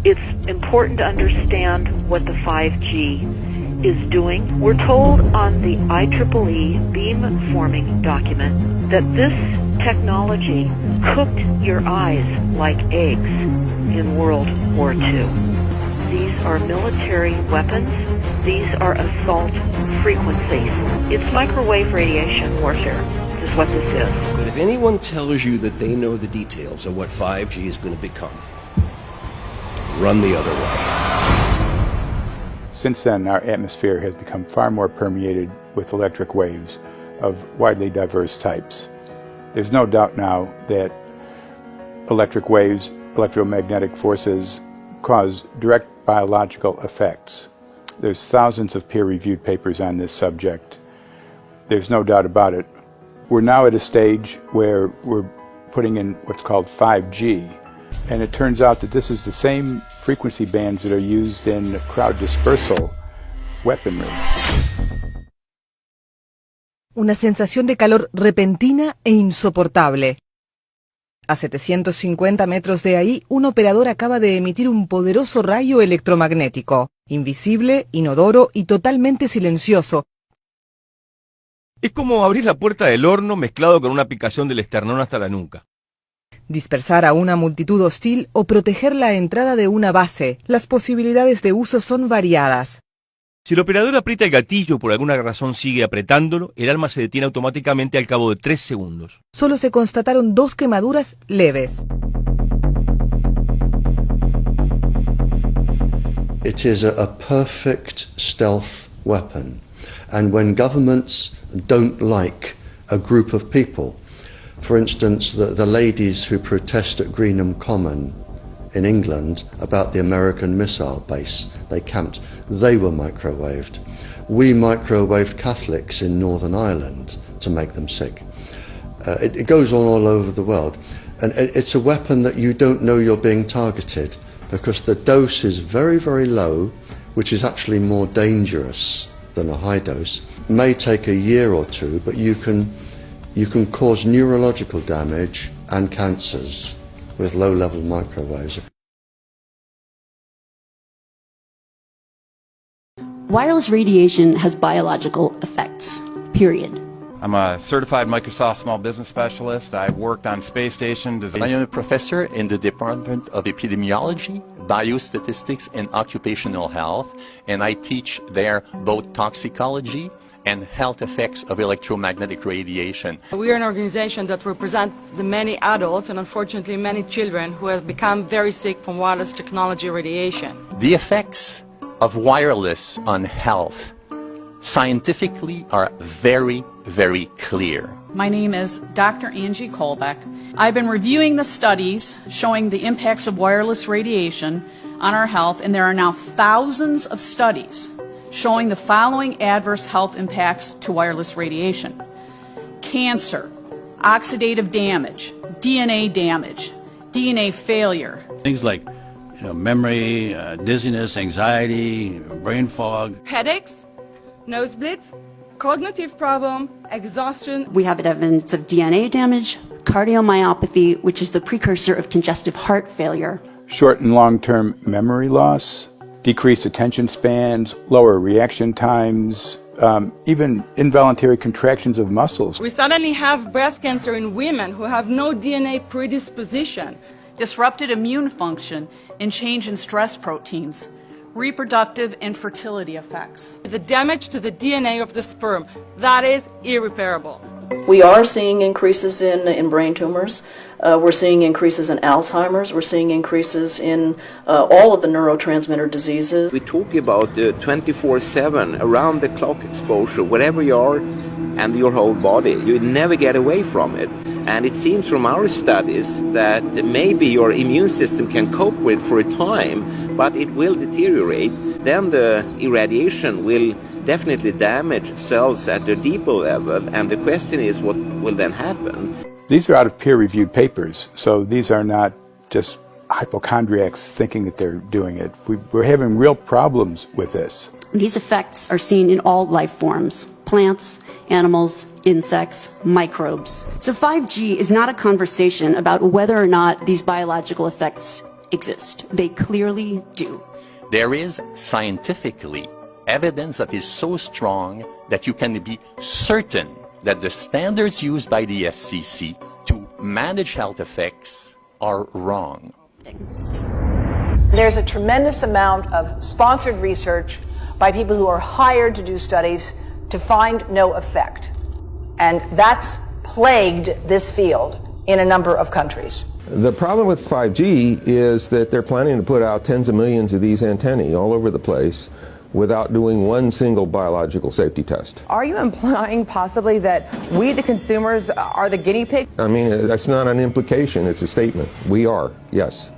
It's important to understand what the 5G is doing. We're told on the IEEE beam-forming document that this technology cooked your eyes like eggs in World War II. These are military weapons. These are assault frequencies. It's microwave radiation warfare, is what this is. But if anyone tells you that they know the details of what 5G is going to become, run the other way. Since then, our atmosphere has become far more permeated with electric waves of widely diverse types. There's no doubt now that electric waves, electromagnetic forces, cause direct biological effects. There's thousands of peer-reviewed papers on this subject. There's no doubt about it. We're now at a stage where we're putting in what's called 5G, and it turns out that this is the same frequency bands that are used in crowd dispersal weaponry. Una sensación de calor repentina e insoportable. A 750 metros de ahí, un operador acaba de emitir un poderoso rayo electromagnético, invisible, inodoro y totalmente silencioso. Es como abrir la puerta del horno mezclado con una picazón del esternón hasta la nuca. Dispersar a una multitud hostil o proteger la entrada de una base. Las posibilidades de uso son variadas. Si el operador aprieta el gatillo y por alguna razón sigue apretándolo, el arma se detiene automáticamente al cabo de 3 segundos. Solo se constataron 2 quemaduras leves. It is a perfect stealth weapon, and when governments don't like a group of people, for instance the ladies who protest at Greenham Common in England about the American missile base they camped, they were microwaved. We microwaved Catholics in Northern Ireland to make them sick. It goes on all over the world, and it's a weapon that you don't know you're being targeted because the dose is very, very low, which is actually more dangerous than a high dose. It may take a year or two, but you can cause neurological damage and cancers with low-level microwaves. Wireless radiation has biological effects, period. I'm a certified Microsoft small business specialist. I worked on space stations. I am a professor in the Department of Epidemiology, Biostatistics, and Occupational Health, and I teach there both toxicology and health effects of electromagnetic radiation. We are an organization that represents the many adults and unfortunately many children who have become very sick from wireless technology radiation. The effects of wireless on health scientifically are very, very clear. My name is Dr. Angie Kolbeck. I've been reviewing the studies showing the impacts of wireless radiation on our health, and there are now thousands of studies showing the following adverse health impacts to wireless radiation: cancer, oxidative damage, DNA failure. Things like memory, dizziness, anxiety, brain fog. Headaches, nosebleeds, cognitive problem, exhaustion. We have evidence of DNA damage, cardiomyopathy, which is the precursor of congestive heart failure. Short and long-term memory loss, decreased attention spans, lower reaction times, even involuntary contractions of muscles. We suddenly have breast cancer in women who have no DNA predisposition. Disrupted immune function and change in stress proteins, reproductive and fertility effects. The damage to the DNA of the sperm, that is irreparable. We are seeing increases in brain tumors. We're seeing increases in Alzheimer's. We're seeing increases in all of the neurotransmitter diseases. We talk about 24/7, around-the-clock exposure, wherever you are and your whole body. You never get away from it. And it seems from our studies that maybe your immune system can cope with for a time, but it will deteriorate. Then the irradiation will definitely damage cells at a deeper level, and the question is what will then happen. These are out of peer-reviewed papers, so these are not just hypochondriacs thinking that they're doing it. We're having real problems with this. These effects are seen in all life forms: plants, animals, insects, microbes. So 5G is not a conversation about whether or not these biological effects exist. They clearly do. There is scientifically evidence that is so strong that you can be certain that the standards used by the FCC to manage health effects are wrong. There's a tremendous amount of sponsored research by people who are hired to do studies to find no effect. And that's plagued this field in a number of countries. The problem with 5G is that they're planning to put out tens of millions of these antennae all over the place without doing one single biological safety test. Are you implying possibly that we, the consumers, are the guinea pig? I mean, that's not an implication, it's a statement. We are, yes.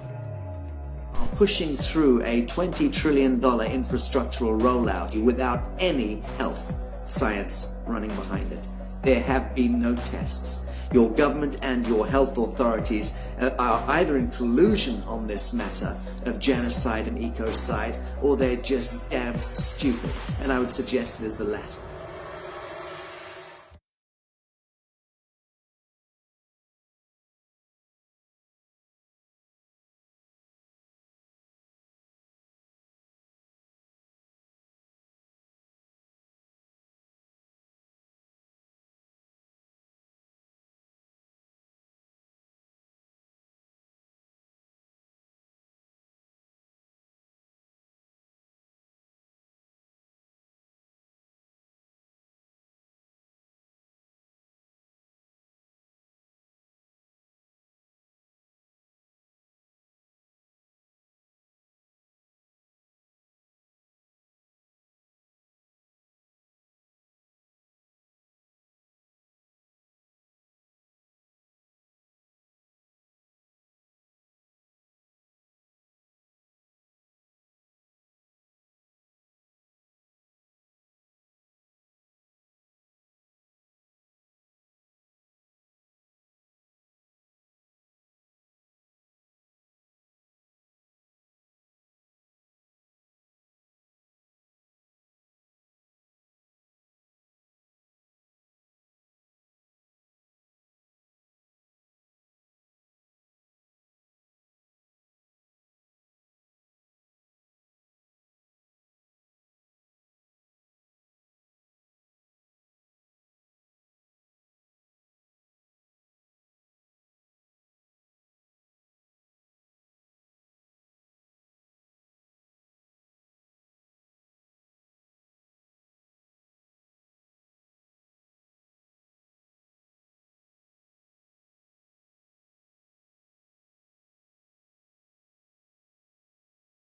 Pushing through a $20 trillion infrastructural rollout without any health science running behind it. There have been no tests. Your government and your health authorities are either in collusion on this matter of genocide and ecocide, or they're just damn stupid. And I would suggest it is the latter.